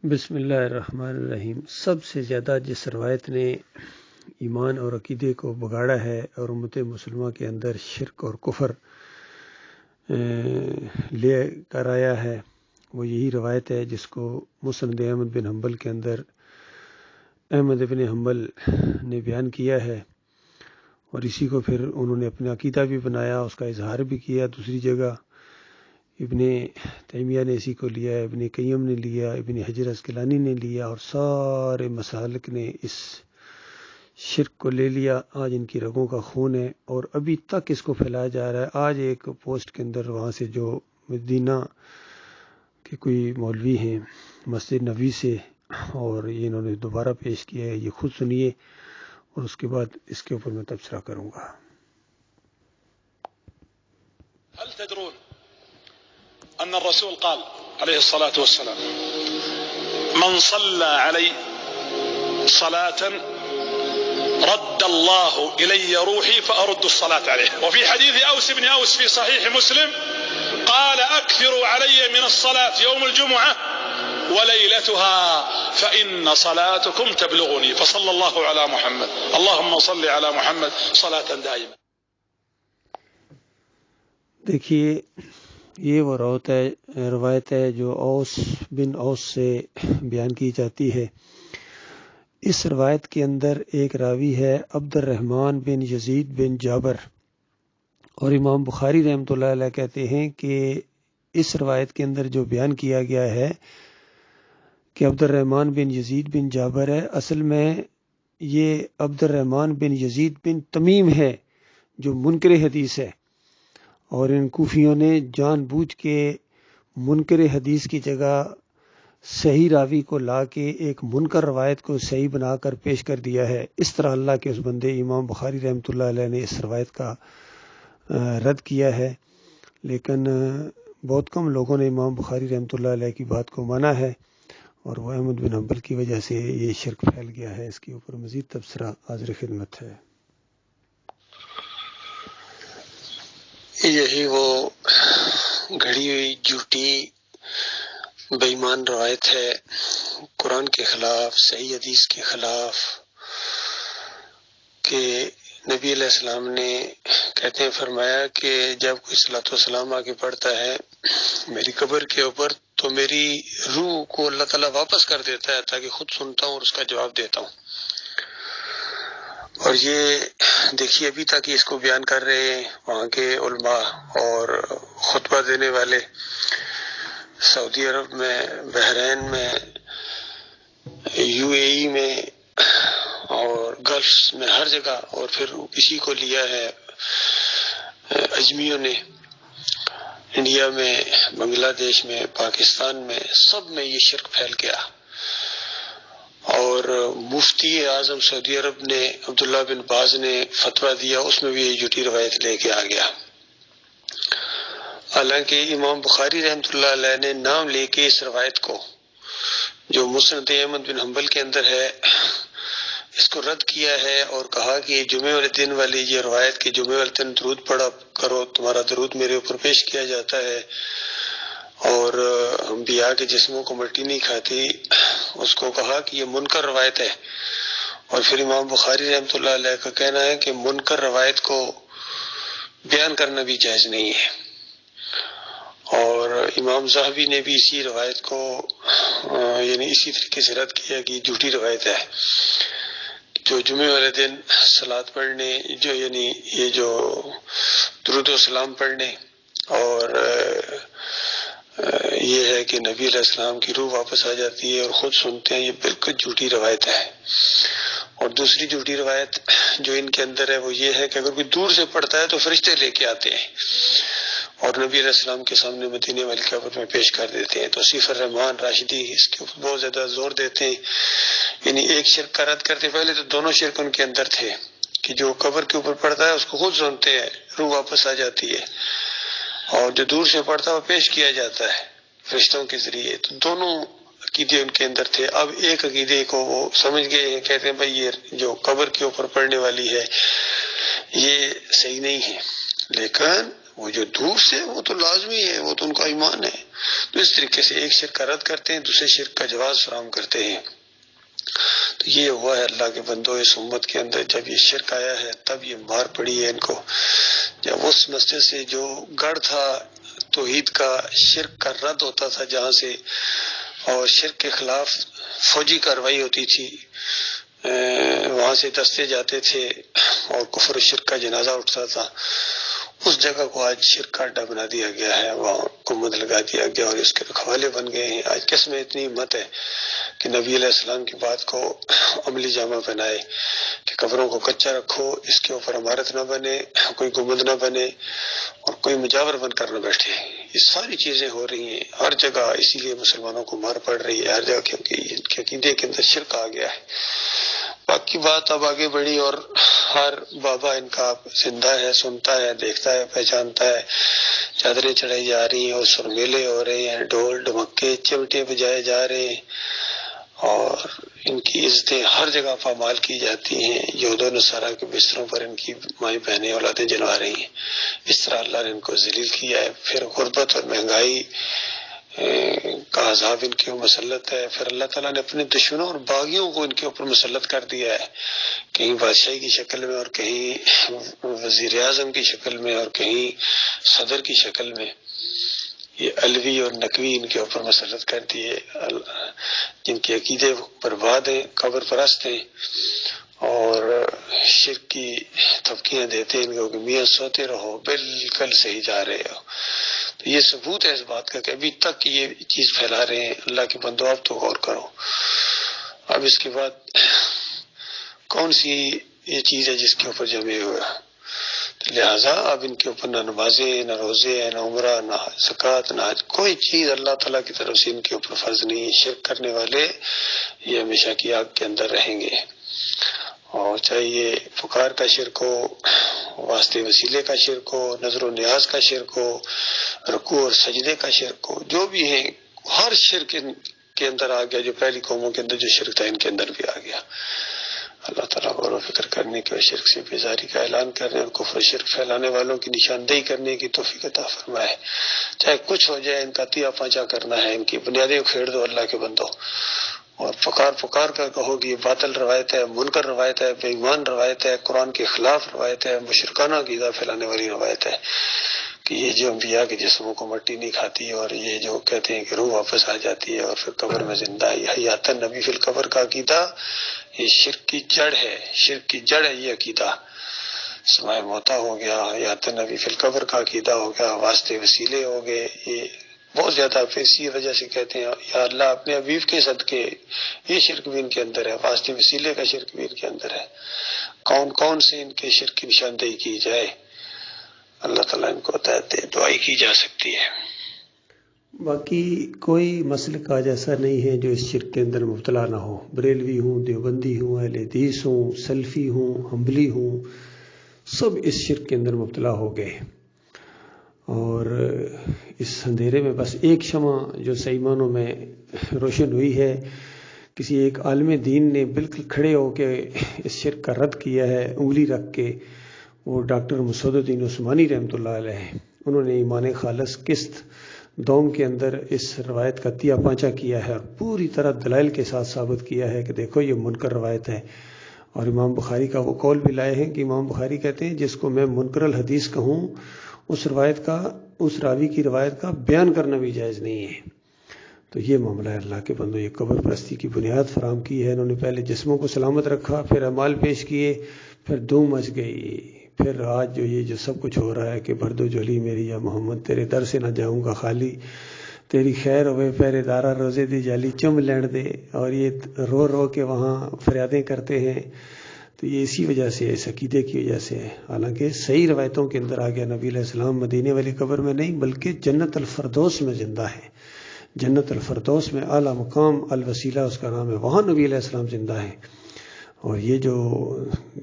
بسم اللہ الرحمن الرحیم۔ سب سے زیادہ جس روایت نے ایمان اور عقیدے کو بگاڑا ہے اور امت مسلمہ کے اندر شرک اور کفر لے کر آیا ہے، وہ یہی روایت ہے جس کو مسند احمد بن حنبل کے اندر احمد بن حنبل نے بیان کیا ہے، اور اسی کو پھر انہوں نے اپنا عقیدہ بھی بنایا، اس کا اظہار بھی کیا۔ دوسری جگہ ابن تیمیہ نے اسی کو لیا، ابن قیم نے لیا، ابن حجر اسقلانی نے لیا، اور سارے مسالک نے اس شرک کو لے لیا۔ آج ان کی رگوں کا خون ہے اور ابھی تک اس کو پھیلایا جا رہا ہے۔ آج ایک پوسٹ کے اندر وہاں سے جو مدینہ کے کوئی مولوی ہیں مسجد نبوی سے، اور یہ انہوں نے دوبارہ پیش کیا ہے، یہ خود سنیے اور اس کے بعد اس کے اوپر میں تبصرہ کروں گا۔ هل تدرون أن الرسول قال عليه الصلاة والسلام: من صلى علي صلاة رد الله إلي روحي فأرد الصلاة عليه. وفي حديث أوس بن أوس في صحيح مسلم قال: أكثروا علي من الصلاة يوم الجمعة وليلتها فإن صلاتكم تبلغني. فصلى الله على محمد اللهم صل على محمد صلاة دائمة. دیکھیے، یہ وہ روایت ہے جو اوس بن اوس سے بیان کی جاتی ہے۔ اس روایت کے اندر ایک راوی ہے عبد الرحمن بن یزید بن جابر، اور امام بخاری رحمۃ اللہ علیہ کہتے ہیں کہ اس روایت کے اندر جو بیان کیا گیا ہے کہ عبد الرحمن بن یزید بن جابر ہے، اصل میں یہ عبد الرحمن بن یزید بن تمیم ہے جو منکر حدیث ہے، اور ان کوفیوں نے جان بوجھ کے منکر حدیث کی جگہ صحیح راوی کو لا کے ایک منکر روایت کو صحیح بنا کر پیش کر دیا ہے۔ اس طرح اللہ کے اس بندے امام بخاری رحمۃ اللہ علیہ نے اس روایت کا رد کیا ہے، لیکن بہت کم لوگوں نے امام بخاری رحمۃ اللہ علیہ کی بات کو مانا ہے، اور وہ احمد بن حنبل کی وجہ سے یہ شرک پھیل گیا ہے۔ اس کے اوپر مزید تبصرہ حاضر خدمت ہے۔ یہی وہ گھڑی ہوئی جھوٹی بے ایمان روایت ہے، قرآن کے خلاف، صحیح حدیث کے خلاف، کہ نبی علیہ السلام نے کہتے ہیں فرمایا کہ جب کوئی صلاۃ والسلام آگے پڑھتا ہے میری قبر کے اوپر تو میری روح کو اللہ تعالیٰ واپس کر دیتا ہے تاکہ خود سنتا ہوں اور اس کا جواب دیتا ہوں۔ اور یہ دیکھیے ابھی تک اس کو بیان کر رہے ہیں وہاں کے علماء اور خطبہ دینے والے، سعودی عرب میں، بحرین میں، UAE میں اور گلفس میں، ہر جگہ، اور پھر اسی کو لیا ہے اجمیوں نے، انڈیا میں، بنگلہ دیش میں، پاکستان میں، سب میں یہ شرک پھیل گیا۔ اور مفتی اعظم سعودی عرب نے عبداللہ بن باز نے فتویٰ دیا، اس میں بھی یہ جھوٹی روایت لے کے آ گیا۔ حالانکہ امام بخاری رحمۃ اللہ علیہ نے نام لے کے اس روایت کو جو مسند احمد بن حنبل کے اندر ہے اس کو رد کیا ہے، اور کہا کہ جمعے والے دن والی یہ روایت کہ جمعے والے دن درود پڑھا کرو، تمہارا درود میرے اوپر پیش کیا جاتا ہے، اور انبیاء کے جسموں کو مٹی نہیں کھاتی، اس کو کہا کہ یہ منکر روایت ہے۔ اور پھر امام بخاری رحمۃ اللہ علیہ کا کہنا ہے کہ منکر روایت کو بیان کرنا بھی جائز نہیں ہے۔ اور امام ذہبی نے بھی اسی روایت کو یعنی اسی طریقے سے رد کیا کہ جھوٹی روایت ہے، جو جمعے والے دن صلات پڑھنے، جو یعنی یہ جو درود و سلام پڑھنے اور یہ ہے کہ نبی علیہ السلام کی روح واپس آ جاتی ہے اور خود سنتے ہیں، یہ بالکل جھوٹی روایت ہے۔ اور دوسری جھوٹی روایت جو ان کے اندر ہے وہ یہ ہے کہ اگر کوئی دور سے پڑھتا ہے تو فرشتے لے کے آتے ہیں اور نبی علیہ السلام کے سامنے مدینے والی قبر میں پیش کر دیتے ہیں۔ تو صیف الرحمان راشدی اس کے اوپر بہت زیادہ زور دیتے ہیں، یعنی ایک شرک کا رد کرتے، پہلے تو دونوں شرک ان کے اندر تھے کہ جو قبر کے اوپر پڑھتا ہے اس کو خود سنتے ہیں، روح واپس آ جاتی ہے، اور جو دور سے پڑھتا ہے وہ پیش کیا جاتا ہے فرشتوں کے ذریعے۔ تو دونوں عقیدے ان کے اندر تھے۔ اب ایک عقیدے کو وہ سمجھ گئے ہیں، کہتے ہیں بھائی یہ جو قبر کے اوپر پڑھنے والی ہے یہ صحیح نہیں ہے، لیکن وہ جو دور سے وہ تو لازمی ہے، وہ تو ان کا ایمان ہے. تو اس طریقے سے ایک شرک کا رد کرتے ہیں، دوسرے شرک کا جواز فراہم کرتے ہیں. تو یہ ہوا ہے اللہ کے بندو، اس امت کے اندر جب یہ شرک آیا ہے تب یہ مار پڑی ہے ان کو. جب اس مسجد سے جو گڑھ تھا توحید کا، شرک کا رد ہوتا تھا جہاں سے، اور شرک کے خلاف فوجی کارروائی ہوتی تھی، وہاں سے دستے جاتے تھے اور کفر و شرک کا جنازہ اٹھتا تھا، اس جگہ کو آج شرک کا اڈا بنا دیا گیا ہے، وہاں گنبد لگا دیا گیا اور اس کے رکھوالے بن گئے ہیں. آج کس میں اتنی ہمت ہے کہ نبی علیہ السلام کی بات کو عملی جامہ پہنائے کہ قبروں کو کچا رکھو، اس کے اوپر عمارت نہ بنے، کوئی گنبد نہ بنے اور کوئی مجاور بن کر نہ بیٹھے. یہ ساری چیزیں ہو رہی ہیں ہر جگہ، اسی لیے مسلمانوں کو مار پڑ رہی ہے ہر جگہ، کیونکہ ان کے عقیدے کے اندر شرک آ گیا ہے. باقی بات اب آگے بڑھی اور ہر بابا ان کا زندہ ہے، سنتا ہے، دیکھتا ہے، پہچانتا ہے. چادریں چڑھائی جا رہی ہیں اور سرمیلے ہو رہے ہیں، ڈھول ڈھمکے چمٹے بجائے جا رہے ہیں اور ان کی عزتیں ہر جگہ پامال کی جاتی ہیں. یہود و نصارہ کے بستروں پر ان کی مائیں بہنیں اولادیں جلوا رہی ہیں. اس طرح اللہ نے ان کو ذلیل کیا ہے. پھر غربت اور مہنگائی کا عذاب ان کے اوپر مسلط ہے. پھر اللہ تعالیٰ نے اپنے دشمنوں اور باغیوں کو ان کے اوپر مسلط کر دیا ہے، کہیں بادشاہی کی شکل میں اور کہیں وزیر اعظم کی شکل میں اور کہیں صدر کی شکل میں. یہ علوی اور نقوی ان کے اوپر مسلط کر دیے، جن کے عقیدے برباد ہیں، قبر پرست ہیں اور شرک کی تھپکیاں دیتے ہیں ان کو کہ میاں سوتے رہو، بالکل صحیح جا رہے ہو. تو یہ ثبوت ہے اس بات کا کہ ابھی تک یہ چیز پھیلا رہے ہیں. اللہ کے بندو اب تو غور کرو. اب اس کے بعد کون سی یہ چیز ہے جس کے اوپر جمے ہوا؟ لہذا اب ان کے اوپر نہ نمازیں، نہ روزے، نہ عمرہ، نہ زکوٰۃ، نہ حج، کوئی چیز اللہ تعالیٰ کی طرف سے ان کے اوپر فرض نہیں ہے. شرک کرنے والے یہ ہمیشہ کی آگ کے اندر رہیں گے، اور چاہے یہ پکار کا شرک ہو، واسطے وسیلے کا شرک ہو، نظر و نیاز کا شرک ہو، رکوع اور سجدے کا شرک ہو، جو بھی ہیں ہر شرک ان کے اندر آ گیا. جو پہلی قوموں کے اندر جو شرک تھا ان کے اندر بھی آ گیا. اللہ تعالیٰ غور و فکر کرنے کے اور شرک سے بیزاری کا اعلان کرنے اور کفر شرک پھیلانے والوں کی نشاندہی کرنے کی توفیق عطا فرمائے. چاہے کچھ ہو جائے، ان کا تیا پانچا کرنا ہے، ان کی بنیادیں کھیڑ دو اللہ کے بندو، اور پکار کر کہو کہ یہ باطل روایت ہے، منکر روایت ہے، بے ایمان روایت ہے، قرآن کے خلاف روایت ہے، مشرکانہ عقیدہ پھیلانے والی روایت ہے کہ یہ جو انبیاء کے جسموں کو مٹی نہیں کھاتی اور یہ جو کہتے ہیں کہ روح واپس آ جاتی ہے اور پھر قبر میں زندہ ہے، حیات النبی فی القبر کا عقیدہ یہ شرک کی جڑ ہے. شرک کی جڑ ہے یہ عقیدہ. سماع موتا ہو گیا، حیات النبی فی القبر کا عقیدہ ہو گیا، واسطے وسیلے ہو گئے. یہ بہت زیادہ اسی وجہ سے کہتے ہیں یا اللہ اپنے حبیب کے صدقے، یہ شرک بھی ان کے اندر ہے، واسطے وسیلے کا شرک بھی ان کے اندر ہے. کون سے ان کے شرک کی نشاندہی کی جائے، اللہ تعالیٰ ان کو ہدایت دے. دعائی کی جا سکتی ہے. باقی کوئی مسلک آج ایسا نہیں ہے جو اس شرک کے اندر مبتلا نہ ہو. بریلوی ہوں، دیوبندی ہوں، اہل حدیث ہوں، سلفی ہوں، حنبلی ہوں، سب اس شرک کے اندر مبتلا ہو گئے. اور اس اندھیرے میں بس ایک شمع جو صحیح معنوں میں روشن ہوئی ہے، کسی ایک عالم دین نے بالکل کھڑے ہو کے اس شرک کا رد کیا ہے انگلی رکھ کے. وہ ڈاکٹر مسعود الدین عثمانی رحمۃ اللہ علیہ، انہوں نے ایمان خالص قسط دوم کے اندر اس روایت کا تیا پانچا کیا ہے اور پوری طرح دلائل کے ساتھ ثابت کیا ہے کہ دیکھو یہ منکر روایت ہے. اور امام بخاری کا وہ قول بھی لائے ہیں کہ امام بخاری کہتے ہیں جس کو میں منکر الحدیث کہوں اس روایت کا، اس راوی کی روایت کا بیان کرنا بھی جائز نہیں ہے. تو یہ معاملہ ہے اللہ کے بندو. یہ قبر پرستی کی بنیاد فراہم کی ہے. انہوں نے پہلے جسموں کو سلامت رکھا، پھر اعمال پیش کیے، پھر دھوم مچ گئی. پھر آج یہ جو سب کچھ ہو رہا ہے کہ بردو جھولی میری یا محمد تیرے در سے نہ جاؤں گا خالی، تیری خیر ہوئے پہرے دارا روزے دی جالی چم لین دے، اور یہ رو رو کے وہاں فریادیں کرتے ہیں. تو یہ اسی وجہ سے، اس عقیدے کی وجہ سے ہے. حالانکہ صحیح روایتوں کے اندر آ گیا نبی علیہ السلام مدینے والی قبر میں نہیں بلکہ جنت الفردوس میں زندہ ہے. جنت الفردوس میں اعلیٰ مقام الوسیلہ اس کا نام ہے، وہاں نبی علیہ السلام زندہ ہیں. اور یہ جو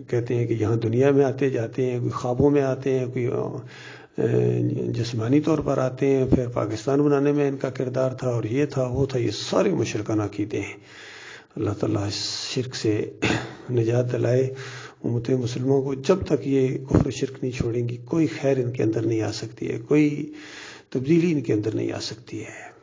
کہتے ہیں کہ یہاں دنیا میں آتے جاتے ہیں، کوئی خوابوں میں آتے ہیں، کوئی جسمانی طور پر آتے ہیں، پھر پاکستان بنانے میں ان کا کردار تھا اور یہ تھا وہ تھا، یہ سارے مشرکانہ عقیدے ہیں. اللہ تعالیٰ اس شرک سے نجات دلائے امت مسلموں کو جب تک یہ کفر و شرک نہیں چھوڑیں گی کوئی خیر ان کے اندر نہیں آ سکتی ہے، کوئی تبدیلی ان کے اندر نہیں آ سکتی ہے۔